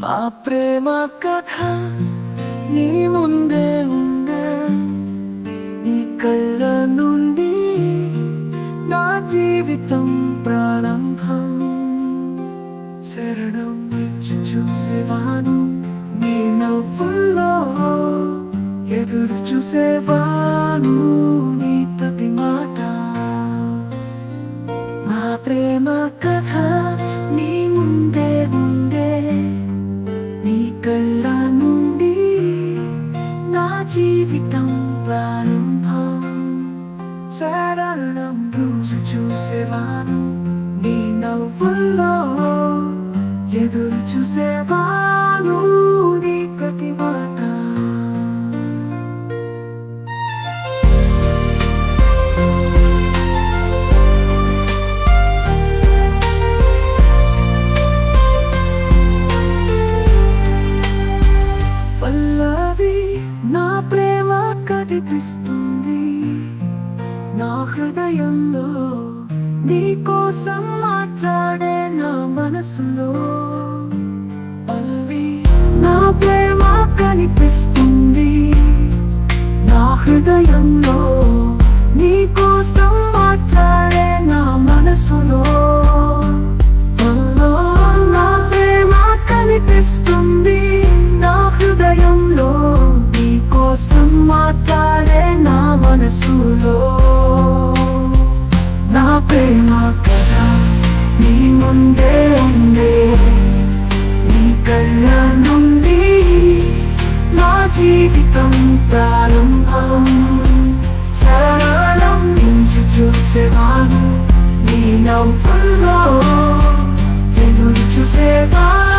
మా ప్రేమ కథ నీ ముందే ఉందే, నీ కళ్ళ నుండి నా జీవితం ప్రారంభం. చరణం వచ్చి చూసేవాను, నీ నవ్వుల్లో ఎదురు చూసేవాను, నీ ప్రతి మాట. మా ప్రేమ కథ నీ ముందే ఉందే, నీ కళ్ళ నుండి నా జీవితం ప్రారంభం. చరణం రోజు చూసేవాను, నీ నవ్వుల్లో ఎదురు చూసేవాను, నీ ప్రతి మాట. పల్లవి నా ప్రేమ కనిపిస్తుంది, నా హృదయంలో నీ కోసం మాట్లాడే నా మనసులో. పల్లవి నా ప్రేమ కనిపిస్తుంది, నా హృదయంలో నీ కోసం మాట్లాడే నా మనసులో. నా ప్రేమ కనిపిస్తుంది, నా హృదయంలో నీ కోసం మాట్లాడే నా మనసులో. నా ప్రేమ కథ నీ ముందే ఉందే, నీ కళ్ళ నుండి నా జీవితం ప్రారంభం. చరణం నుంచి చూసేవాను, నీ నవ్వుల్లో ఎదురు చూసేవాను.